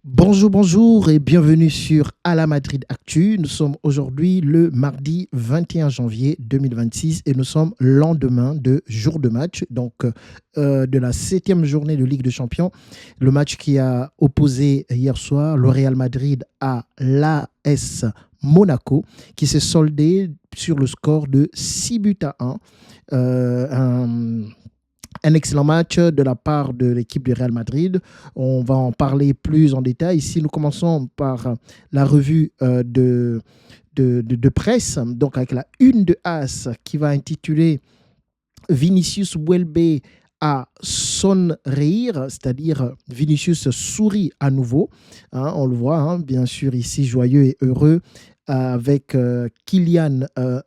Bonjour, bonjour et bienvenue sur À la Madrid Actu. Nous sommes aujourd'hui le mardi 21 janvier 2026 et nous sommes lendemain de jour de match, de la septième journée de Ligue des Champions. Le match qui a opposé hier soir le Real Madrid à l'AS Monaco, qui s'est soldé sur le score de 6 buts à 1. Un excellent match de la part de l'équipe du Real Madrid. On va en parler plus en détail. Ici, nous commençons par la revue de presse, donc avec la une de AS qui va intituler Vinicius Welbe à sonrire, c'est-à-dire Vinicius sourit à nouveau. On le voit, bien sûr, ici joyeux et heureux avec Kylian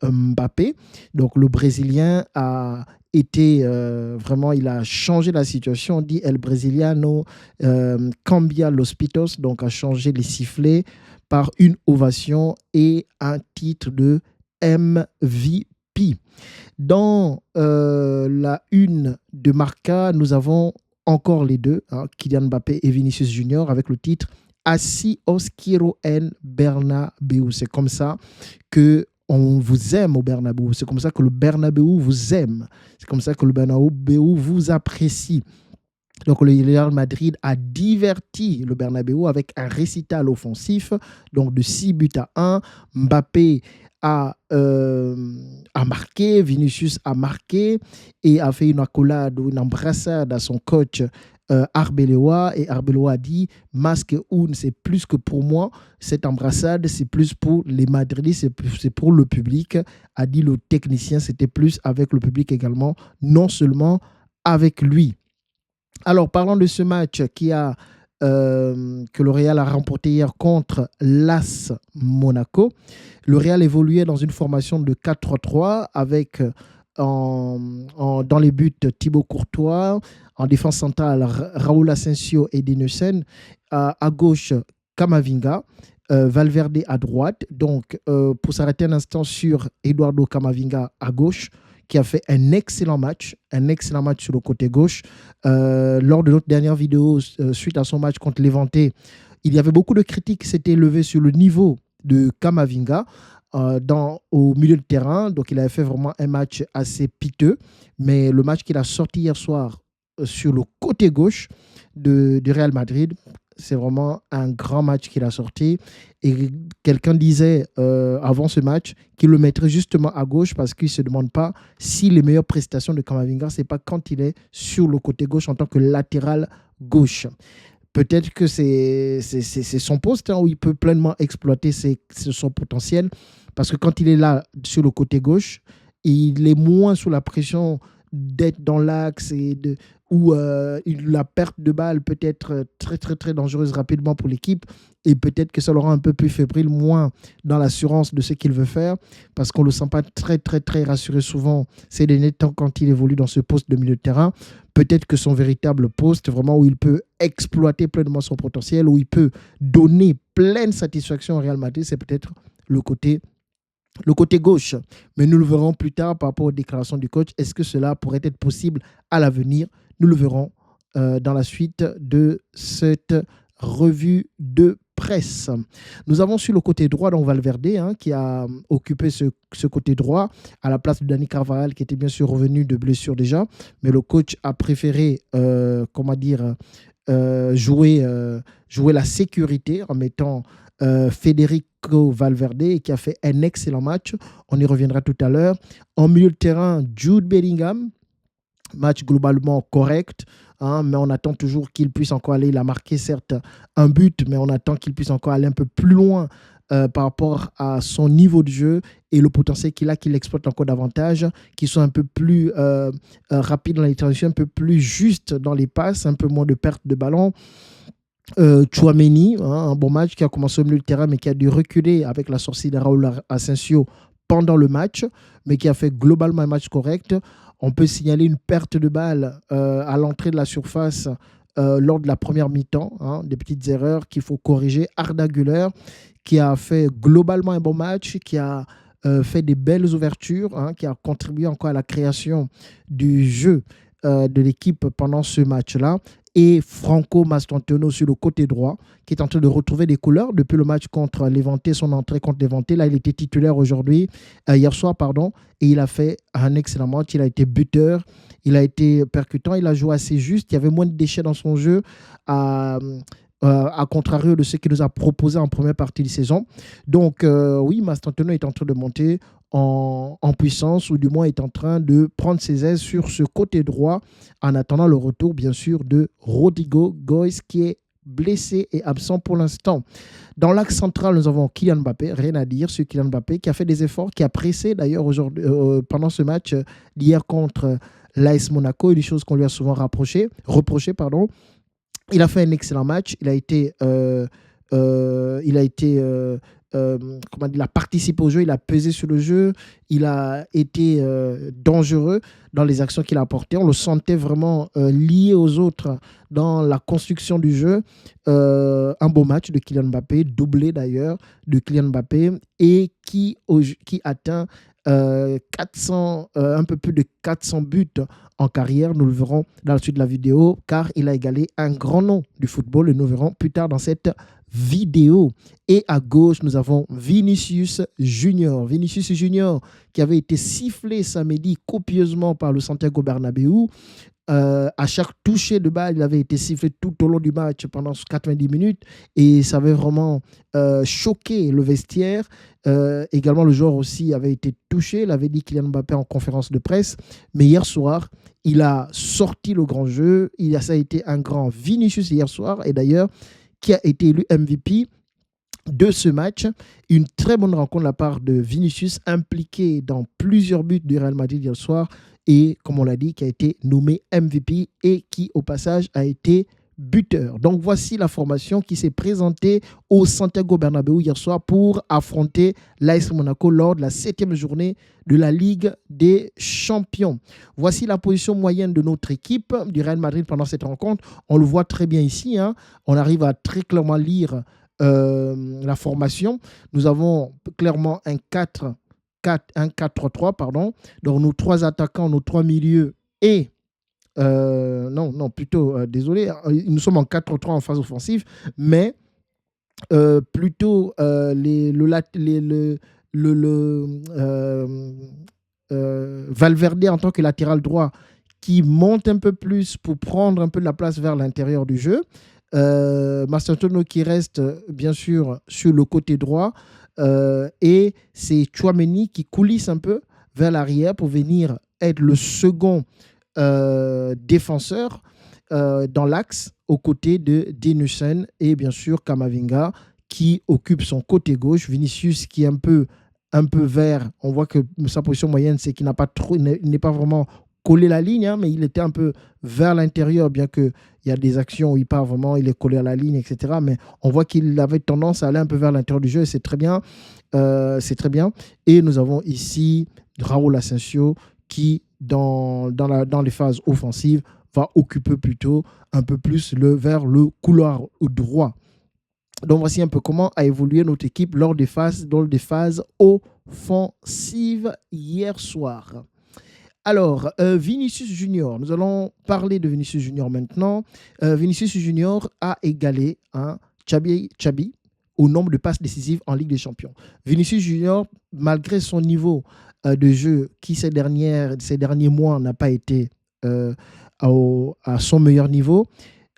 Mbappé. Donc le Brésilien a été vraiment, il a changé la situation. On dit El Brasiliano cambia los pitos, donc a changé les sifflets par une ovation et un titre de MVP. Dans la une de Marca, nous avons encore les deux, Kylian Mbappé et Vinicius Junior, avec le titre Así os quiero en Bernabéu. C'est comme ça que on vous aime au Bernabéu. C'est comme ça que le Bernabéu vous aime. C'est comme ça que le Bernabéu vous apprécie. Donc le Real Madrid a diverti le Bernabéu avec un récital offensif, donc de 6 buts à 1. Mbappé a marqué, Vinicius a marqué et a fait une accolade ou une embrassade à son coach Arbeloa, et Arbeloa a dit masque un, c'est plus que pour moi, cette embrassade c'est plus pour les Madridistes, c'est pour le public, a dit le technicien, c'était plus avec le public également, non seulement avec lui. Alors, parlons de ce match que le Real a remporté hier contre l'AS Monaco. Le Real évoluait dans une formation de 4-3-3 avec dans les buts Thibaut Courtois, en défense centrale Raúl Asensio et Dinesen, à gauche Camavinga, Valverde à droite. Donc, pour s'arrêter un instant sur Eduardo Camavinga à gauche, qui a fait un excellent match sur le côté gauche. Lors de notre dernière vidéo, suite à son match contre Levante, il y avait beaucoup de critiques qui s'étaient levées sur le niveau de Camavinga au milieu de terrain. Donc, il avait fait vraiment un match assez piteux. Mais le match qu'il a sorti hier soir sur le côté gauche du Real Madrid, c'est vraiment un grand match qu'il a sorti. Et quelqu'un disait avant ce match qu'il le mettrait justement à gauche parce qu'il ne se demande pas si les meilleures prestations de Camavinga, ce n'est pas quand il est sur le côté gauche en tant que latéral gauche. Peut-être que c'est son poste où il peut pleinement exploiter son potentiel, parce que quand il est là sur le côté gauche, il est moins sous la pression d'être dans l'axe où la perte de balle peut être très très très dangereuse rapidement pour l'équipe, et peut-être que ça l'aura un peu plus fébrile, moins dans l'assurance de ce qu'il veut faire, parce qu'on ne le sent pas très très très rassuré souvent ces derniers temps quand il évolue dans ce poste de milieu de terrain. Peut-être que son véritable poste, vraiment où il peut exploiter pleinement son potentiel, où il peut donner pleine satisfaction au Real Madrid, c'est peut-être le côté gauche. Mais nous le verrons plus tard par rapport aux déclarations du coach. Est-ce que cela pourrait être possible à l'avenir? Nous le verrons dans la suite de cette revue de presse. Nous avons sur le côté droit donc Valverde, qui a occupé ce côté droit à la place de Dani Carvajal, qui était bien sûr revenu de blessure déjà, mais le coach a préféré jouer la sécurité en mettant Federico Valverde, qui a fait un excellent match. On y reviendra tout à l'heure. En milieu de terrain, Jude Bellingham, match globalement correct, mais on attend toujours qu'il puisse encore aller. Il a marqué certes un but, mais on attend qu'il puisse encore aller un peu plus loin par rapport à son niveau de jeu et le potentiel qu'il a, qu'il exploite encore davantage, qu'il soit un peu plus rapide dans les transitions, un peu plus juste dans les passes, un peu moins de perte de ballon. Tchouaméni, un bon match qui a commencé au milieu de terrain, mais qui a dû reculer avec la sortie de Raúl Asensio pendant le match, mais qui a fait globalement un match correct. On peut signaler une perte de balle à l'entrée de la surface lors de la première mi-temps, des petites erreurs qu'il faut corriger. Arda Güler, qui a fait globalement un bon match, qui a fait des belles ouvertures, qui a contribué encore à la création du jeu de l'équipe pendant ce match-là. et Franco Mastrantonio sur le côté droit, qui est en train de retrouver des couleurs depuis le match contre l'Éventé, son entrée contre l'Éventé. Là, il était titulaire hier soir, et il a fait un excellent match. Il a été buteur, il a été percutant, il a joué assez juste. Il y avait moins de déchets dans son jeu, à contrario de ce qu'il nous a proposé en première partie de saison. Donc, oui, Mastrantonio est en train de monter en puissance, ou du moins est en train de prendre ses aises sur ce côté droit, en attendant le retour, bien sûr, de Rodrigo Goes, qui est blessé et absent pour l'instant. Dans l'axe central, nous avons Kylian Mbappé, rien à dire sur Kylian Mbappé, qui a fait des efforts, qui a pressé d'ailleurs pendant ce match d'hier contre l'AS Monaco, une chose qu'on lui a souvent reproché. Il a fait un excellent match, il a participé au jeu, il a pesé sur le jeu, il a été dangereux dans les actions qu'il a apportées. On le sentait vraiment lié aux autres dans la construction du jeu. Un beau match de Kylian Mbappé, doublé d'ailleurs de Kylian Mbappé, et qui atteint 400, un peu plus de 400 buts en carrière. Nous le verrons dans la suite de la vidéo, car il a égalé un grand nom du football, et nous verrons plus tard dans cette vidéo. Et à gauche, nous avons Vinicius Junior. Vinicius Junior qui avait été sifflé samedi copieusement par le Santiago Bernabéu. À chaque toucher de balle, il avait été sifflé tout au long du match pendant 90 minutes, et ça avait vraiment choqué le vestiaire. Également, le joueur aussi avait été touché, l'avait dit Kylian Mbappé en conférence de presse. Mais hier soir, il a sorti le grand jeu. Ça a été un grand Vinicius hier soir, et d'ailleurs, qui a été élu MVP de ce match. Une très bonne rencontre de la part de Vinicius, impliqué dans plusieurs buts du Real Madrid hier soir, et comme on l'a dit, qui a été nommé MVP et qui au passage a été buteur. Donc voici la formation qui s'est présentée au Santiago Bernabéu hier soir pour affronter l'AS Monaco lors de la 7e journée de la Ligue des Champions. Voici la position moyenne de notre équipe du Real Madrid pendant cette rencontre. On le voit très bien ici, hein. On arrive à très clairement lire la formation. Nous avons clairement un 4-3, pardon. Donc, nos 3 attaquants, nos 3 milieux et... désolé, nous sommes en 4-3 en phase offensive, mais plutôt Valverde en tant que latéral droit, qui monte un peu plus pour prendre un peu de la place vers l'intérieur du jeu. Mastrantonio qui reste bien sûr sur le côté droit, et c'est Tchouaméni qui coulisse un peu vers l'arrière pour venir être le second défenseur dans l'axe, aux côtés de Dinesen et bien sûr Camavinga qui occupe son côté gauche. Vinicius qui est un peu vert. On voit que sa position moyenne, c'est qu'il n'est pas vraiment collé la ligne, hein, mais il était un peu vers l'intérieur, bien qu'il y a des actions où il part vraiment, il est collé à la ligne, etc. Mais on voit qu'il avait tendance à aller un peu vers l'intérieur du jeu, et c'est très bien. Et nous avons ici Raúl Asensio qui, dans les phases offensives, va occuper plutôt un peu plus vers le couloir droit. Donc voici un peu comment a évolué notre équipe lors des phases offensives hier soir. Alors, Vinicius Junior, nous allons parler de Vinicius Junior maintenant. Vinicius Junior a égalé Xabi au nombre de passes décisives en Ligue des Champions. Vinicius Junior, malgré son niveau de jeu qui ces derniers mois n'a pas été à son meilleur niveau,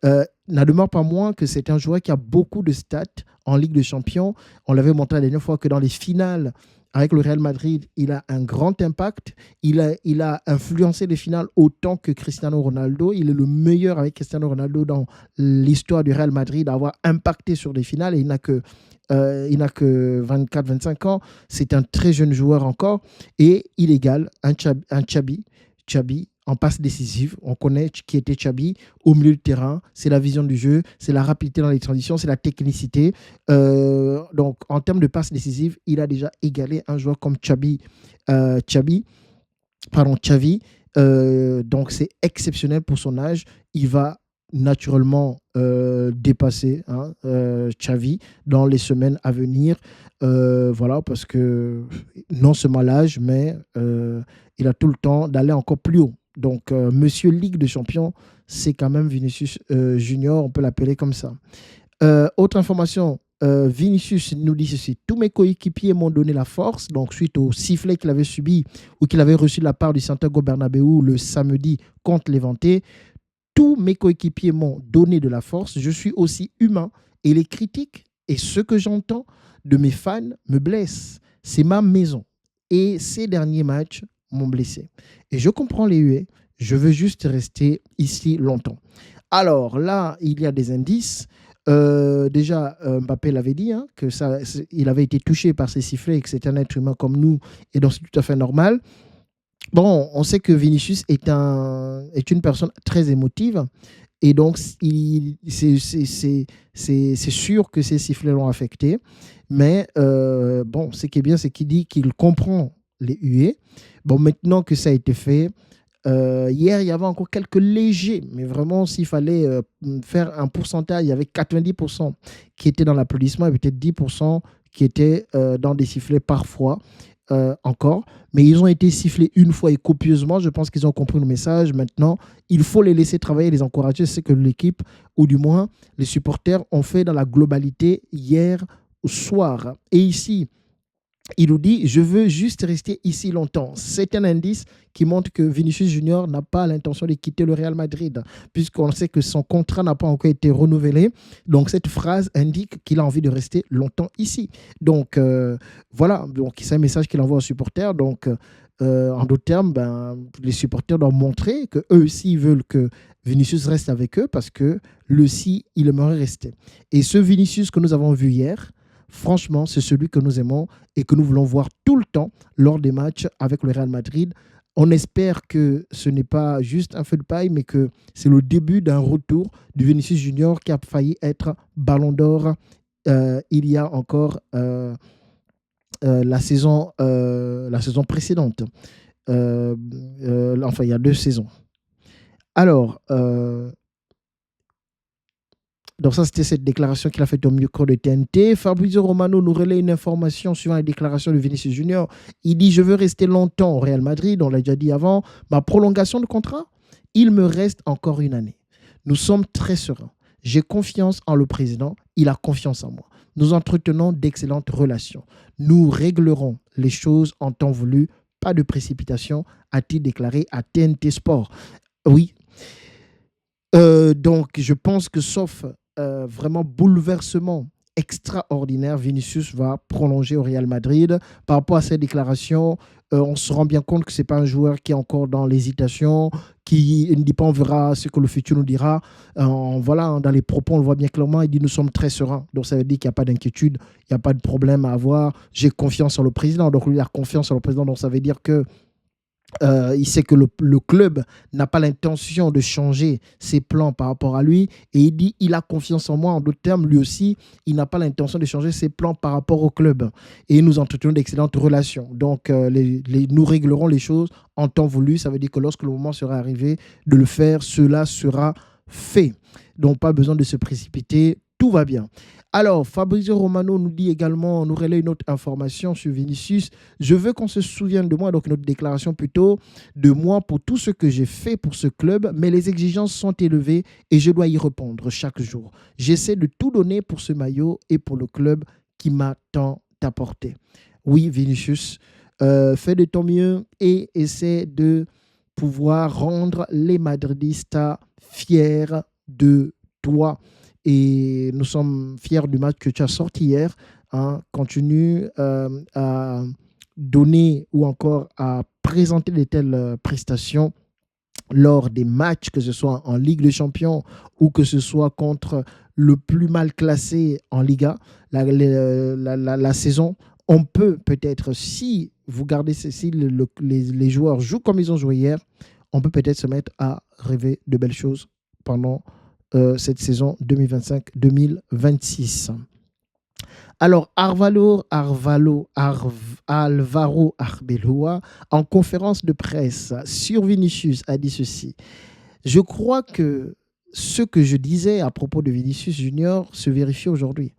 n'en demeure pas moins que c'est un joueur qui a beaucoup de stats en Ligue des Champions. On l'avait montré la dernière fois que dans les finales avec le Real Madrid, il a un grand impact. Il a influencé les finales autant que Cristiano Ronaldo. Il est le meilleur avec Cristiano Ronaldo dans l'histoire du Real Madrid à avoir impacté sur des finales. Et il n'a que 24-25 ans. C'est un très jeune joueur encore. Et il égale un Xabi en passe décisive. On connaît qui était Xabi au milieu de terrain. C'est la vision du jeu, c'est la rapidité dans les transitions, c'est la technicité. Donc, en termes de passe décisive, il a déjà égalé un joueur comme Xavi. Donc, c'est exceptionnel pour son âge. Il va naturellement dépasser Xavi dans les semaines à venir. Voilà, parce que non seulement l'âge, mais il a tout le temps d'aller encore plus haut Donc, Monsieur Ligue des Champions, c'est quand même Vinicius Junior, on peut l'appeler comme ça. Autre information, Vinicius nous dit ceci: tous mes coéquipiers m'ont donné la force, donc suite au sifflet qu'il avait subi ou qu'il avait reçu de la part du Santiago Bernabéu le samedi contre l'Éventé. Tous mes coéquipiers m'ont donné de la force. Je suis aussi humain et les critiques et ce que j'entends de mes fans me blessent. C'est ma maison. Et ces derniers matchs m'ont blessé. Et je comprends les huées. Je veux juste rester ici longtemps. Alors là, il y a des indices. Déjà, Mbappé l'avait dit, hein, il avait été touché par ces sifflets et que c'est un être humain comme nous. Et donc, c'est tout à fait normal. Bon, on sait que Vinicius est une personne très émotive et donc c'est sûr que ces sifflets l'ont affecté. Mais bon, ce qui est bien, c'est qu'il dit qu'il comprend les huées. Bon, maintenant que ça a été fait, hier, il y avait encore quelques légers, mais vraiment, s'il fallait faire un pourcentage, il y avait 90% qui étaient dans l'applaudissement et peut-être 10% qui étaient dans des sifflets parfois. Encore, mais ils ont été sifflés une fois et copieusement. Je pense qu'ils ont compris le message. Maintenant, il faut les laisser travailler, les encourager. C'est ce que l'équipe, ou du moins les supporters, ont fait dans la globalité hier au soir. Et ici, il nous dit: je veux juste rester ici longtemps. C'est un indice qui montre que Vinicius Junior n'a pas l'intention de quitter le Real Madrid, puisqu'on sait que son contrat n'a pas encore été renouvelé. Donc, cette phrase indique qu'il a envie de rester longtemps ici. Donc, voilà. Donc, c'est un message qu'il envoie aux supporters. Donc, en d'autres termes, les supporters doivent montrer qu'eux aussi veulent que Vinicius reste avec eux parce que lui aussi, il aimerait rester. Et ce Vinicius que nous avons vu hier, franchement, c'est celui que nous aimons et que nous voulons voir tout le temps lors des matchs avec le Real Madrid. On espère que ce n'est pas juste un feu de paille, mais que c'est le début d'un retour du Vinicius Junior qui a failli être Ballon d'Or il y a encore la saison précédente. Enfin, il y a 2 saisons. Alors, donc ça, c'était cette déclaration qu'il a faite au micro de TNT. Fabrizio Romano nous relaie une information suivant la déclaration de Vinicius Junior. Il dit: je veux rester longtemps au Real Madrid, on l'a déjà dit avant. Ma prolongation de contrat, il me reste encore 1 année. Nous sommes très sereins. J'ai confiance en le président, il a confiance en moi. Nous entretenons d'excellentes relations. Nous réglerons les choses en temps voulu, pas de précipitation, a-t-il déclaré à TNT Sport. Oui. Donc, je pense que sauf vraiment bouleversement extraordinaire, Vinicius va prolonger au Real Madrid. Par rapport à ces déclarations, on se rend bien compte que ce n'est pas un joueur qui est encore dans l'hésitation, qui ne dit pas on verra ce que le futur nous dira. Voilà, dans les propos, on le voit bien clairement, il dit nous sommes très sereins. Donc ça veut dire qu'il n'y a pas d'inquiétude, il n'y a pas de problème à avoir. J'ai confiance en le président. Donc lui, il a confiance en le président. Donc ça veut dire que il sait que le club n'a pas l'intention de changer ses plans par rapport à lui et il dit il a confiance en moi. En d'autres termes, lui aussi, il n'a pas l'intention de changer ses plans par rapport au club et nous entretenons d'excellentes relations. Donc, nous réglerons les choses en temps voulu. Ça veut dire que lorsque le moment sera arrivé de le faire, cela sera fait. Donc, pas besoin de se précipiter. Tout va bien. Alors, Fabrizio Romano nous dit également, nous relaie une autre information sur Vinicius. Je veux qu'on se souvienne de moi, donc notre déclaration plutôt, de moi pour tout ce que j'ai fait pour ce club, mais les exigences sont élevées et je dois y répondre chaque jour. J'essaie de tout donner pour ce maillot et pour le club qui m'a tant apporté. Oui, Vinicius, fais de ton mieux et essaie de pouvoir rendre les Madridistas fiers de toi. Et nous sommes fiers du match que tu as sorti hier. Hein. Continue à donner ou encore à présenter de telles prestations lors des matchs, que ce soit en Ligue des Champions ou que ce soit contre le plus mal classé en Liga. La saison, on peut peut-être, si vous gardez si les joueurs jouent comme ils ont joué hier, on peut peut-être se mettre à rêver de belles choses pendant cette saison 2025-2026. Alors, Alvaro Arbeloa, en conférence de presse sur Vinicius, a dit ceci. Je crois que ce que je disais à propos de Vinicius Junior se vérifie aujourd'hui.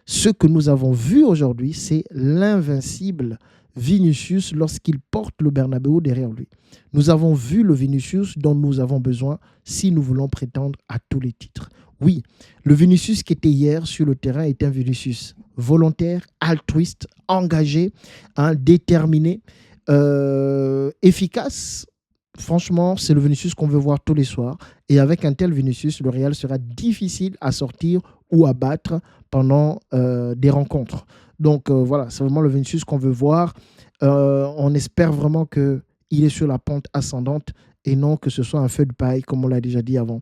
Ce que nous avons vu aujourd'hui, c'est l'invincible Vinicius lorsqu'il porte le Bernabéu derrière lui. Nous avons vu le Vinicius dont nous avons besoin si nous voulons prétendre à tous les titres. Oui, le Vinicius qui était hier sur le terrain est un Vinicius volontaire, altruiste, engagé, déterminé, efficace. Franchement, c'est le Vinicius qu'on veut voir tous les soirs. Et avec un tel Vinicius, le Real sera difficile à sortir ou à battre pendant des rencontres. Donc voilà, c'est vraiment le Vinicius qu'on veut voir. On espère vraiment qu'il est sur la pente ascendante et non que ce soit un feu de paille, comme on l'a déjà dit avant.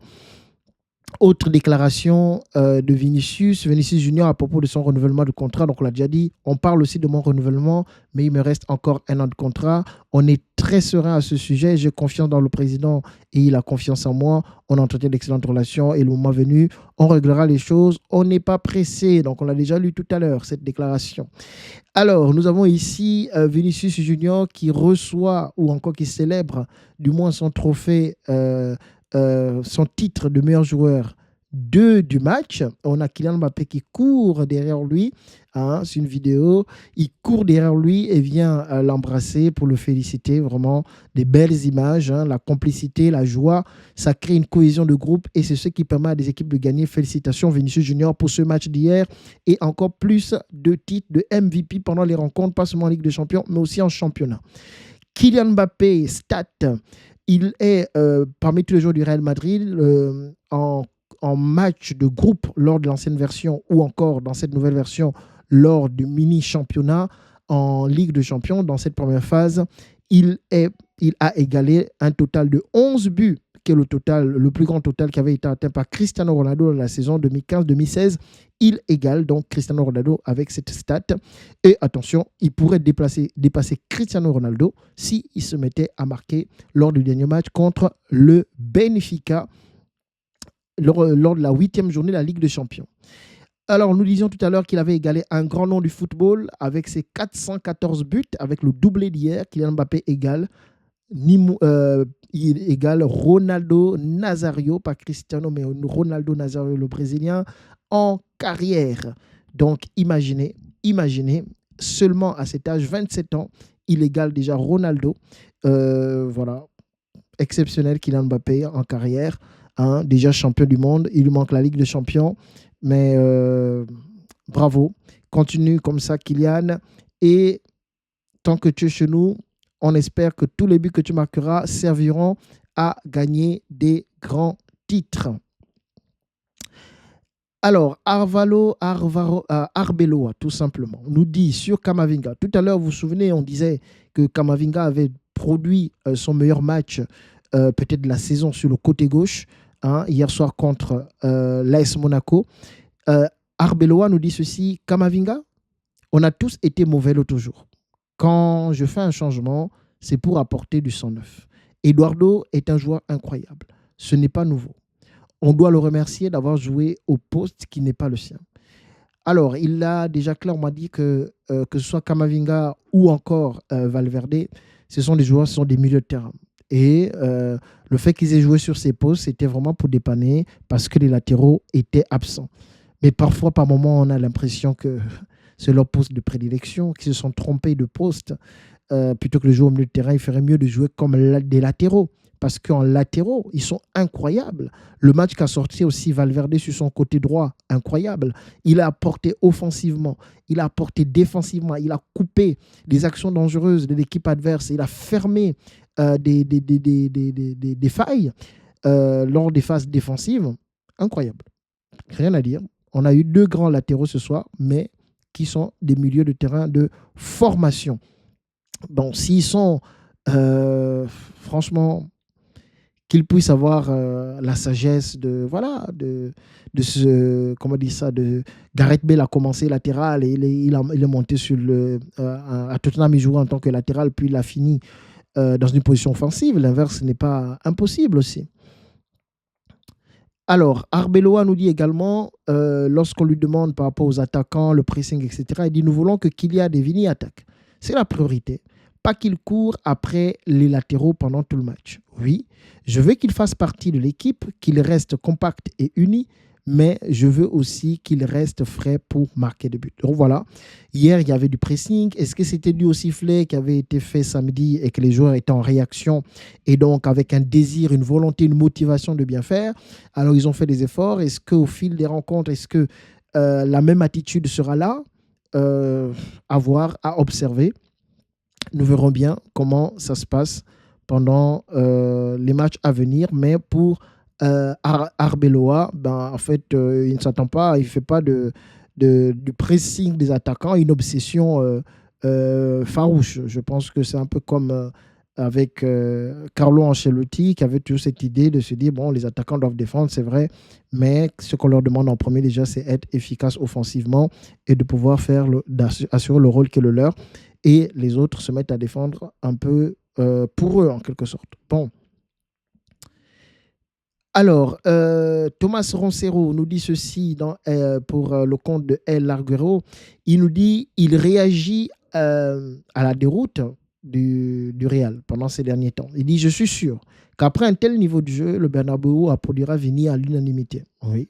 Autre déclaration de Vinicius Junior à propos de son renouvellement de contrat. Donc, on l'a déjà dit, on parle aussi de mon renouvellement, mais il me reste encore 1 an de contrat. On est très serein à ce sujet. J'ai confiance dans le président et il a confiance en moi. On entretient d'excellentes relations et le moment venu, on réglera les choses. On n'est pas pressé. Donc, on l'a déjà lu tout à l'heure, cette déclaration. Alors, nous avons ici Vinicius Junior qui reçoit ou encore qui célèbre du moins son trophée son titre de meilleur joueur du match. On a Kylian Mbappé qui court derrière lui. C'est une vidéo. Il court derrière lui et vient l'embrasser pour le féliciter. Vraiment des belles images. La complicité, la joie, ça crée une cohésion de groupe et c'est ce qui permet à des équipes de gagner. Félicitations Vinicius Junior pour ce match d'hier et encore plus de titres de MVP pendant les rencontres, pas seulement en Ligue des Champions, mais aussi en championnat. Kylian Mbappé, stat. Il est parmi tous les joueurs du Real Madrid en match de groupe lors de l'ancienne version ou encore dans cette nouvelle version lors du mini-championnat en Ligue des Champions. Dans cette première phase, il a égalé un total de 11 buts, qui est le plus grand total qui avait été atteint par Cristiano Ronaldo dans la saison 2015-2016. Il égale donc Cristiano Ronaldo avec cette stat. Et attention, il pourrait dépasser Cristiano Ronaldo s'il se mettait à marquer lors du dernier match contre le Benfica lors de la 8e journée de la Ligue des Champions. Alors, nous disions tout à l'heure qu'il avait égalé un grand nom du football avec ses 414 buts, avec le doublé d'hier. Kylian Mbappé il égale Ronaldo Nazario, pas Cristiano, mais Ronaldo Nazario, le Brésilien, en carrière. Donc, imaginez, seulement à cet âge, 27 ans, il égale déjà Ronaldo. Voilà, exceptionnel Kylian Mbappé en carrière. Déjà champion du monde, il lui manque la Ligue des Champions, mais bravo, continue comme ça Kylian, et tant que tu es chez nous, on espère que tous les buts que tu marqueras serviront à gagner des grands titres. Alors, Arbeloa, tout simplement, nous dit sur Camavinga. Tout à l'heure, vous vous souvenez, on disait que Camavinga avait produit son meilleur match peut-être de la saison sur le côté gauche, hier soir contre l'AS Monaco. Arbeloa nous dit ceci, Camavinga, on a tous été mauvais l'autre jour. Quand je fais un changement, c'est pour apporter du sang neuf. Eduardo est un joueur incroyable. Ce n'est pas nouveau. On doit le remercier d'avoir joué au poste qui n'est pas le sien. Alors, il a déjà clairement dit que ce soit Camavinga ou encore Valverde, ce sont des joueurs, ce sont des milieux de terrain. Et le fait qu'ils aient joué sur ces postes, c'était vraiment pour dépanner parce que les latéraux étaient absents. Mais parfois, par moments, on a l'impression que c'est leur poste de prédilection, qu'ils se sont trompés de poste. Plutôt que de jouer au milieu de terrain, il ferait mieux de jouer comme des latéraux. Parce qu'en latéraux, ils sont incroyables. Le match qu'a sorti aussi Valverde sur son côté droit, incroyable. Il a apporté offensivement, il a apporté défensivement, il a coupé des actions dangereuses de l'équipe adverse, il a fermé des failles lors des phases défensives. Incroyable. Rien à dire. On a eu 2 grands latéraux ce soir, mais qui sont des milieux de terrain de formation. Bon, s'ils sont franchement, qu'ils puissent avoir la sagesse de Gareth Bale a commencé latéral et il est monté à Tottenham, il jouait en tant que latéral, puis il a fini dans une position offensive. L'inverse n'est pas impossible aussi. Alors, Arbeloa nous dit également, lorsqu'on lui demande par rapport aux attaquants, le pressing, etc., il dit « Nous voulons que Kylian et Vini attaquent. C'est la priorité. Pas qu'il court après les latéraux pendant tout le match. Oui, je veux qu'il fasse partie de l'équipe, qu'il reste compact et uni, mais je veux aussi qu'il reste frais pour marquer des buts. Donc voilà, hier, il y avait du pressing. Est-ce que c'était dû au sifflet qui avait été fait samedi et que les joueurs étaient en réaction et donc avec un désir, une volonté, une motivation de bien faire? Alors, ils ont fait des efforts. Est-ce qu'au fil des rencontres, est-ce que la même attitude sera là? À voir, à observer. Nous verrons bien comment ça se passe pendant les matchs à venir. Mais pour Arbeloa, ben, en fait, il ne s'attend pas, il ne fait pas du pressing des attaquants, une obsession farouche. Je pense que c'est un peu comme avec Carlo Ancelotti qui avait toujours cette idée de se dire, bon, les attaquants doivent défendre, c'est vrai, mais ce qu'on leur demande en premier déjà, c'est être efficace offensivement et de pouvoir assurer le rôle qui est le leur. Et les autres se mettent à défendre un peu pour eux, en quelque sorte. Bon. Alors, Thomas Roncero nous dit ceci pour le compte de El Larguero. Il nous dit il réagit à la déroute du Real pendant ces derniers temps. Il dit je suis sûr qu'après un tel niveau de jeu, le Bernabéu applaudira Vini à l'unanimité. Oui.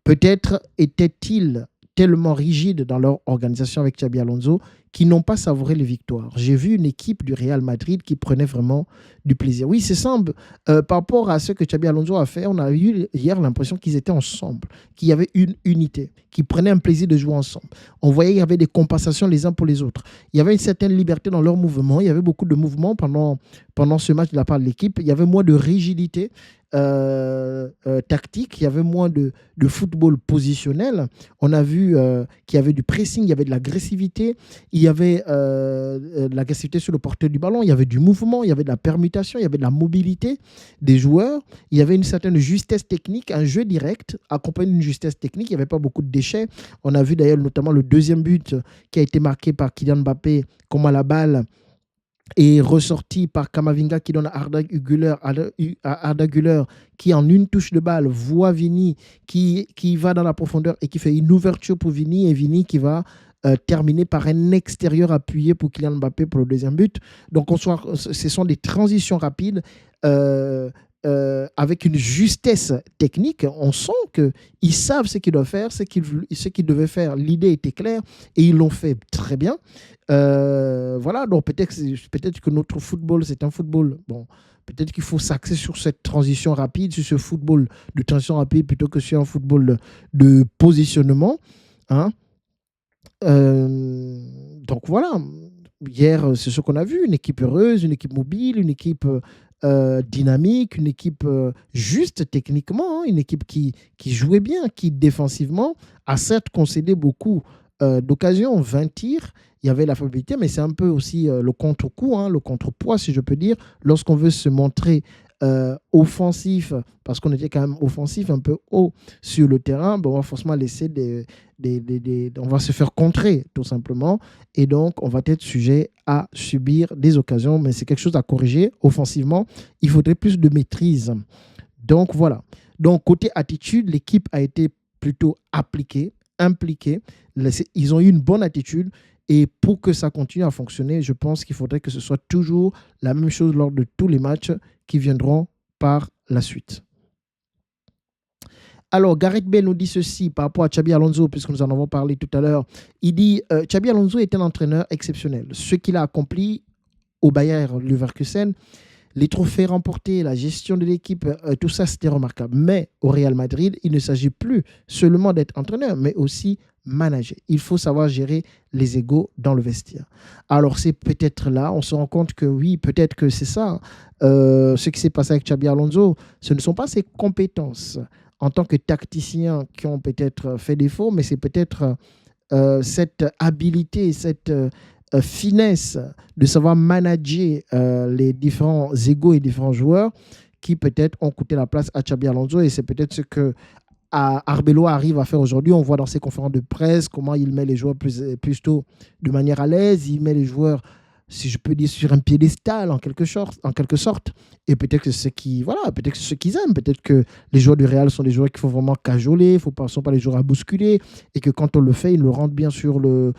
Peut-être était-il tellement rigide dans leur organisation avec Xabi Alonso qui n'ont pas savouré les victoires. J'ai vu une équipe du Real Madrid qui prenait vraiment du plaisir. Oui, c'est simple. Par rapport à ce que Xabi Alonso a fait, on a eu hier l'impression qu'ils étaient ensemble, qu'il y avait une unité, qu'ils prenaient un plaisir de jouer ensemble. On voyait qu'il y avait des compensations les uns pour les autres. Il y avait une certaine liberté dans leur mouvement. Il y avait beaucoup de mouvements pendant ce match de la part de l'équipe. Il y avait moins de rigidité tactique, il y avait moins de football positionnel. On a vu qu'il y avait du pressing, il y avait de l'agressivité, il y avait de l'agressivité sur le porteur du ballon, il y avait du mouvement, il y avait de la permutation, il y avait de la mobilité des joueurs, il y avait une certaine justesse technique, un jeu direct accompagné d'une justesse technique, il n'y avait pas beaucoup de déchets. On a vu d'ailleurs notamment le deuxième but qui a été marqué par Kylian Mbappé, comme à la balle, et ressorti par Kamavinga qui donne à Arda Güler qui en une touche de balle voit Vini qui va dans la profondeur et qui fait une ouverture pour Vini et Vini qui va terminer par un extérieur appuyé pour Kylian Mbappé pour le deuxième but. Donc ce sont des transitions rapides avec une justesse technique. On sent qu'ils savent ce qu'ils doivent faire, ce qu'ils devaient faire. L'idée était claire et ils l'ont fait très bien. Voilà, donc peut-être que notre football, c'est un football. Bon, peut-être qu'il faut s'axer sur cette transition rapide, sur ce football de transition rapide plutôt que sur un football de positionnement. Hein. Donc voilà, hier, c'est ce qu'on a vu, une équipe heureuse, une équipe mobile, une équipe dynamique, une équipe juste techniquement, hein, une équipe qui jouait bien, qui défensivement a certes concédé beaucoup d'occasions, 20 tirs, il y avait la fabilité, mais c'est un peu aussi le contre-coup, hein, le contrepoids, si je peux dire, lorsqu'on veut se montrer offensif, parce qu'on était quand même offensif, un peu haut sur le terrain, ben on va forcément laisser on va se faire contrer, tout simplement, et donc on va être sujet à subir des occasions, mais c'est quelque chose à corriger offensivement. Il faudrait plus de maîtrise. Donc voilà. Donc côté attitude, l'équipe a été plutôt impliquée. Ils ont eu une bonne attitude. Et pour que ça continue à fonctionner, je pense qu'il faudrait que ce soit toujours la même chose lors de tous les matchs qui viendront par la suite. Alors, Gareth Bale nous dit ceci par rapport à Xabi Alonso, puisque nous en avons parlé tout à l'heure. Il dit Xabi Alonso est un entraîneur exceptionnel. Ce qu'il a accompli au Bayer Leverkusen, les trophées remportés, la gestion de l'équipe, tout ça, c'était remarquable. Mais au Real Madrid, il ne s'agit plus seulement d'être entraîneur, mais aussi manager. Il faut savoir gérer les égos dans le vestiaire. Alors, c'est peut-être là, on se rend compte que oui, peut-être que c'est ça. Ce qui s'est passé avec Xabi Alonso, ce ne sont pas ses compétences en tant que tacticien qui ont peut-être fait défaut, mais c'est peut-être cette habilité, cette finesse de savoir manager les différents égos et différents joueurs qui peut-être ont coûté la place à Xabi Alonso, et c'est peut-être ce que Arbeloa arrive à faire aujourd'hui. On voit dans ses conférences de presse comment il met les joueurs plutôt de manière à l'aise, il met les joueurs si je peux dire, sur un piédestal en quelque sorte. Et peut-être que c'est peut-être que c'est ce qu'ils aiment. Peut-être que les joueurs du Real sont des joueurs qu'il faut vraiment cajoler, ne sont pas les joueurs à bousculer, et que quand on le fait, ils le rendent bien sur le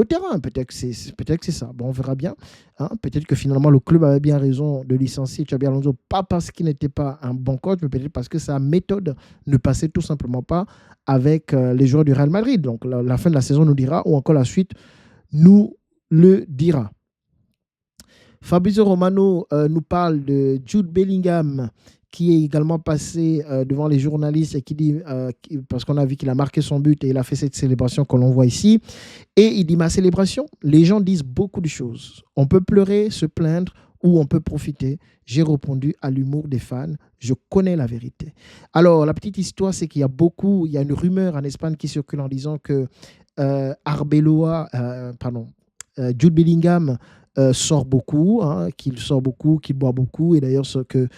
terrain. Peut-être que c'est ça. Bon, on verra bien. Hein. Peut-être que finalement, le club avait bien raison de licencier Xabi Alonso, pas parce qu'il n'était pas un bon coach, mais peut-être parce que sa méthode ne passait tout simplement pas avec les joueurs du Real Madrid. Donc, la fin de la saison nous dira, ou encore la suite nous le dira. Fabrizio Romano nous parle de Jude Bellingham, qui est également passé devant les journalistes et qui dit, parce qu'on a vu qu'il a marqué son but et il a fait cette célébration que l'on voit ici, et il dit, ma célébration, les gens disent beaucoup de choses. On peut pleurer, se plaindre ou on peut profiter. J'ai répondu à l'humour des fans. Je connais la vérité. Alors, la petite histoire, c'est qu'il y a une rumeur en Espagne qui circule en disant que Jude Bellingham sort beaucoup, hein, qu'il sort beaucoup, qu'il boit beaucoup, et d'ailleurs que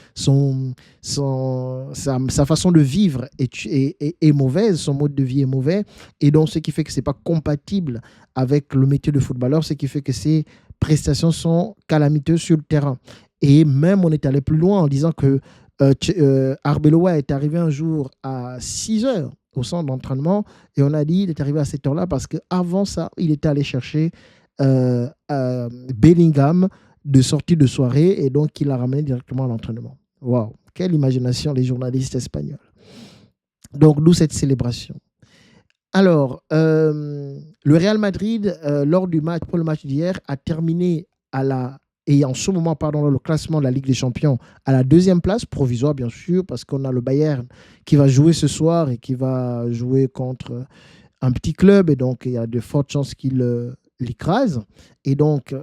sa façon de vivre est mauvaise, son mode de vie est mauvais, et donc ce qui fait que ce n'est pas compatible avec le métier de footballeur, ce qui fait que ses prestations sont calamiteuses sur le terrain. Et même on est allé plus loin en disant que Arbeloa est arrivé un jour à 6 heures au centre d'entraînement, et on a dit il est arrivé à cette heure-là parce qu'avant ça, il était allé chercher Bellingham de sortie de soirée, et donc il l'a ramené directement à l'entraînement. Waouh, quelle imagination les journalistes espagnols. Donc d'où cette célébration. Alors, le Real Madrid, pour le match d'hier, a terminé en ce moment, dans le classement de la Ligue des Champions, à la 2e place, provisoire bien sûr, parce qu'on a le Bayern qui va jouer ce soir et qui va jouer contre un petit club, et donc il y a de fortes chances qu'il l'écrase, et donc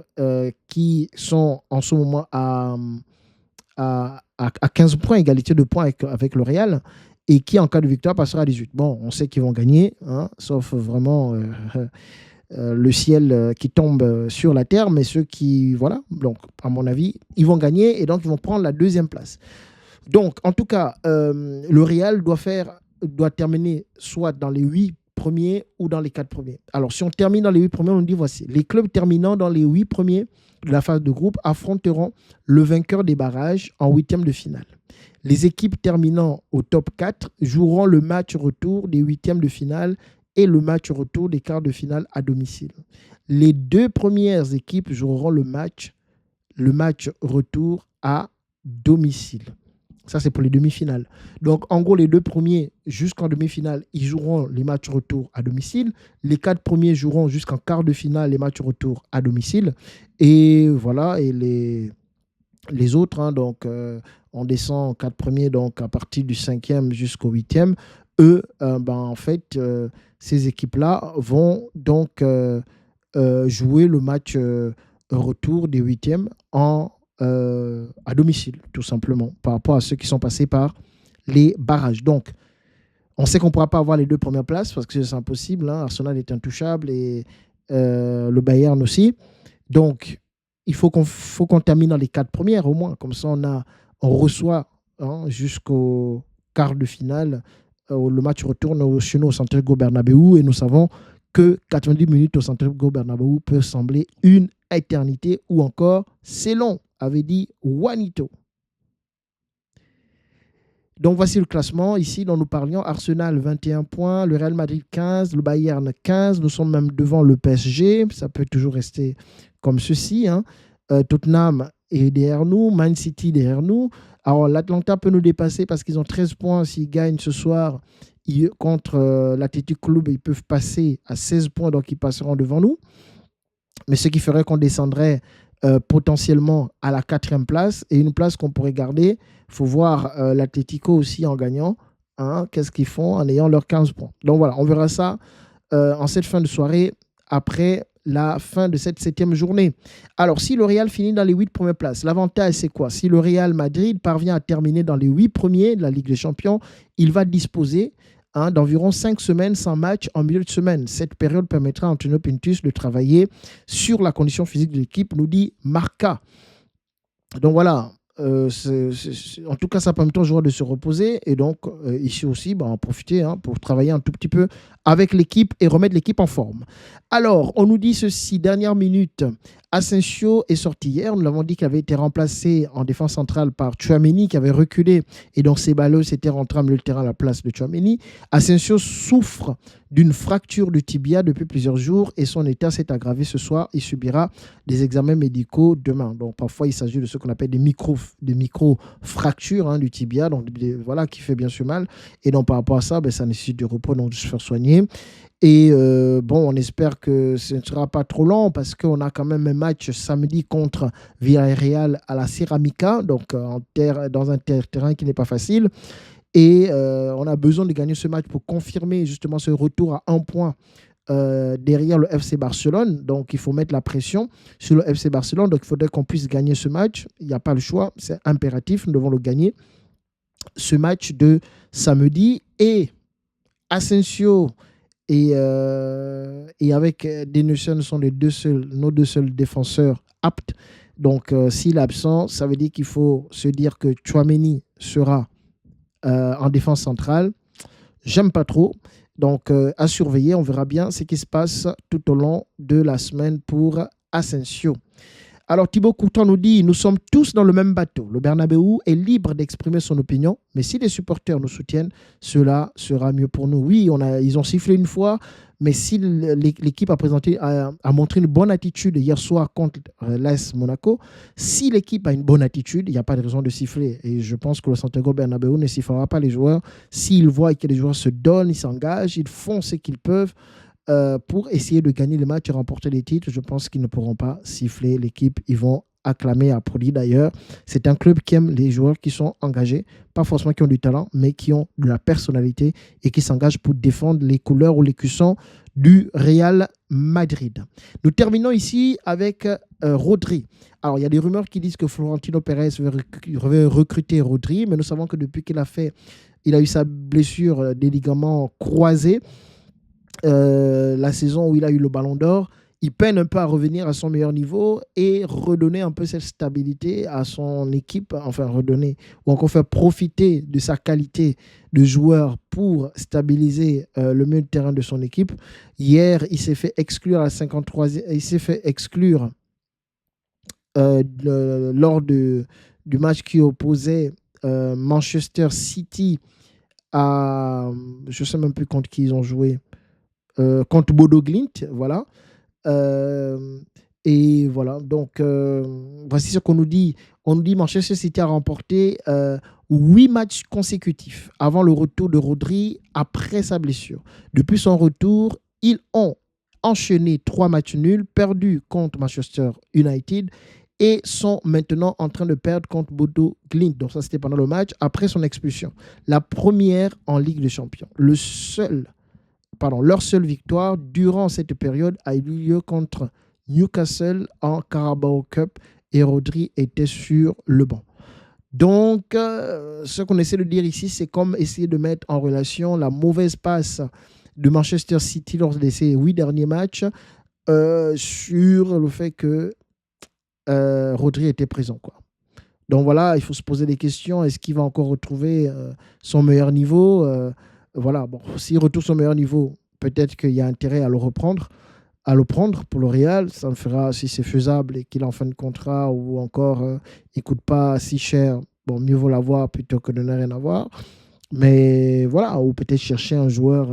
qui sont en ce moment à 15 points, égalité de points avec le Real, et qui en cas de victoire passera à 18. Bon, on sait qu'ils vont gagner, hein, sauf vraiment le ciel qui tombe sur la terre, mais ceux qui, voilà, donc à mon avis, ils vont gagner, et donc ils vont prendre la 2e place. Donc, en tout cas, le Real doit terminer soit dans les 8 premiers ou dans les 4 premiers. Alors, si on termine dans les 8 premiers, on dit voici, les clubs terminant dans les 8 premiers de la phase de groupe affronteront le vainqueur des barrages en 8e de finale. Les équipes terminant au top 4 joueront le match retour des 8e de finale et le match retour des quarts de finale à domicile. Les 2 premières équipes joueront le match retour à domicile. Ça, c'est pour les demi-finales. Donc, en gros, les 2 premiers, jusqu'en demi-finale, ils joueront les matchs retour à domicile. Les 4 premiers joueront jusqu'en quart de finale les matchs retour à domicile. Et voilà, et les autres, hein, donc, on descend en 4 premiers, donc à partir du 5e jusqu'au 8e. Eux, en fait, ces équipes-là vont donc jouer le match retour des 8e à domicile, tout simplement, par rapport à ceux qui sont passés par les barrages. Donc, on sait qu'on ne pourra pas avoir les 2 premières places parce que c'est impossible. Hein. Arsenal est intouchable et le Bayern aussi. Donc, il faut qu'on termine dans les 4 premières au moins. Comme ça, on reçoit jusqu'au quart de finale. Le match retourne chez nous au Santiago Bernabéu, et nous savons que 90 minutes au Santiago Bernabéu peut sembler une éternité, ou encore c'est long, avait dit Juanito. Donc voici le classement ici dont nous parlions. Arsenal 21 points, le Real Madrid 15, le Bayern 15, nous sommes même devant le PSG, ça peut toujours rester comme ceci. Hein. Tottenham est derrière nous, Man City derrière nous. Alors l'Atlanta peut nous dépasser parce qu'ils ont 13 points. S'ils gagnent ce soir contre l'Athletic Club, ils peuvent passer à 16 points, donc ils passeront devant nous. Mais ce qui ferait qu'on descendrait potentiellement à la 4e place, et une place qu'on pourrait garder. Il faut voir l'Atlético aussi en gagnant. Hein, qu'est-ce qu'ils font en ayant leurs 15 points. Donc voilà, on verra ça en cette fin de soirée après la fin de cette 7e journée. Alors, si le Real finit dans les 8 premières places, l'avantage, c'est quoi? Si le Real Madrid parvient à terminer dans les 8 premiers de la Ligue des Champions, il va disposer d'environ 5 semaines sans match en milieu de semaine. Cette période permettra à Antonio Pintus de travailler sur la condition physique de l'équipe, nous dit Marca. Donc voilà, en tout cas, ça permet aux joueurs de se reposer, et donc ici aussi, en profiter pour travailler un tout petit peu avec l'équipe et remettre l'équipe en forme. Alors, on nous dit ceci, dernière minute, Asensio est sorti hier. Nous l'avons dit qu'il avait été remplacé en défense centrale par Tchouaméni qui avait reculé et donc Ceballos était rentré en milieu de terrain à la place de Tchouaméni. Asensio souffre d'une fracture du tibia depuis plusieurs jours et son état s'est aggravé ce soir. Il subira des examens médicaux demain. Donc parfois il s'agit de ce qu'on appelle des micro-fractures du tibia, donc voilà, qui fait bien sûr mal. Et donc par rapport à ça, ça nécessite du repos, donc de se faire soigner. Et on espère que ce ne sera pas trop long parce qu'on a quand même un match samedi contre Villarreal à la Ceramica, donc dans un terrain qui n'est pas facile. Et on a besoin de gagner ce match pour confirmer justement ce retour à 1 point derrière le FC Barcelone. Donc il faut mettre la pression sur le FC Barcelone. Donc il faudrait qu'on puisse gagner ce match. Il n'y a pas le choix, c'est impératif, nous devons le gagner. Ce match de samedi. Et Asensio et avec Denilson sont nos deux seuls défenseurs aptes. Donc, s'il est absent, ça veut dire qu'il faut se dire que Tchouaméni sera en défense centrale. J'aime pas trop. Donc, à surveiller, on verra bien ce qui se passe tout au long de la semaine pour Asensio. Alors Thibaut Courtois nous dit « Nous sommes tous dans le même bateau. Le Bernabéu est libre d'exprimer son opinion, mais si les supporters nous soutiennent, cela sera mieux pour nous. » Oui, ils ont sifflé une fois, mais si l'équipe a montré une bonne attitude hier soir contre l'AS Monaco, si l'équipe a une bonne attitude, il n'y a pas de raison de siffler. Et je pense que le Santiago Bernabéu ne sifflera pas les joueurs. S'ils voient que les joueurs se donnent, ils s'engagent, ils font ce qu'ils peuvent, pour essayer de gagner les matchs et remporter les titres, je pense qu'ils ne pourront pas siffler l'équipe. Ils vont acclamer, applaudir d'ailleurs. C'est un club qui aime les joueurs qui sont engagés, pas forcément qui ont du talent, mais qui ont de la personnalité et qui s'engagent pour défendre les couleurs ou les cuissons du Real Madrid. Nous terminons ici avec Rodri. Alors, il y a des rumeurs qui disent que Florentino Pérez veut recruter Rodri, mais nous savons que depuis qu'il a eu sa blessure des ligaments croisés, la saison où il a eu le ballon d'or, il peine un peu à revenir à son meilleur niveau et redonner un peu cette stabilité à son équipe, enfin redonner, ou encore faire profiter de sa qualité de joueur pour stabiliser le milieu de terrain de son équipe. Hier, il s'est fait exclure à la 53e, il s'est fait exclure lors du match qui opposait Manchester City à, je ne sais même plus contre qui ils ont joué, contre Bodo Glimt, voilà. Et voilà, donc voici ce qu'on nous dit. On nous dit Manchester City a remporté 8 matchs consécutifs avant le retour de Rodri après sa blessure. Depuis son retour, ils ont enchaîné 3 matchs nuls, perdus contre Manchester United et sont maintenant en train de perdre contre Bodo Glimt. Donc ça, c'était pendant le match après son expulsion. La première en Ligue des Champions. Leur seule victoire durant cette période a eu lieu contre Newcastle en Carabao Cup et Rodri était sur le banc. Donc, ce qu'on essaie de dire ici, c'est comme essayer de mettre en relation la mauvaise passe de Manchester City lors de ces 8 derniers matchs sur le fait que Rodri était présent, quoi. Donc voilà, il faut se poser des questions. Est-ce qu'il va encore retrouver son meilleur niveau Voilà, bon, s'il retrouve son meilleur niveau, peut-être qu'il y a intérêt à le prendre pour le Real. Ça me fera, si c'est faisable et qu'il est en fin de contrat ou encore il ne coûte pas si cher, bon, mieux vaut l'avoir plutôt que de ne rien avoir. Mais voilà, ou peut-être chercher un joueur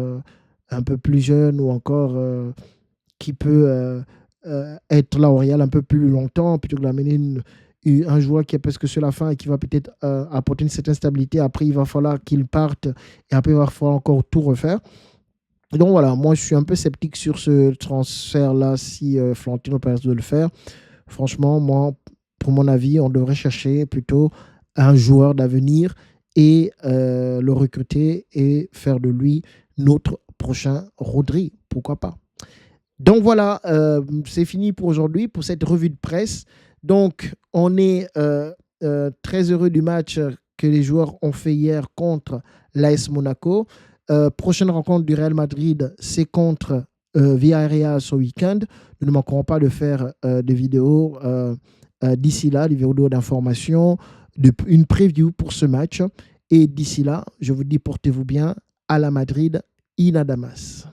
un peu plus jeune ou encore qui peut être là au Real un peu plus longtemps plutôt que d'amener un joueur qui est presque sur la fin et qui va peut-être apporter une certaine stabilité. Après, il va falloir qu'il parte et après, il va falloir encore tout refaire. Donc voilà, moi, je suis un peu sceptique sur ce transfert-là si Florentino Pérez doit le faire. Franchement, moi, pour mon avis, on devrait chercher plutôt un joueur d'avenir et le recruter et faire de lui notre prochain Rodri. Pourquoi pas? Donc voilà, c'est fini pour aujourd'hui, pour cette revue de presse. Donc, on est très heureux du match que les joueurs ont fait hier contre l'AS Monaco. Prochaine rencontre du Real Madrid, c'est contre Villarreal ce week-end. Nous ne manquerons pas de faire des vidéos d'ici là, des vidéos d'information, une preview pour ce match. Et d'ici là, je vous dis portez-vous bien. À la Madrid, in Adamas.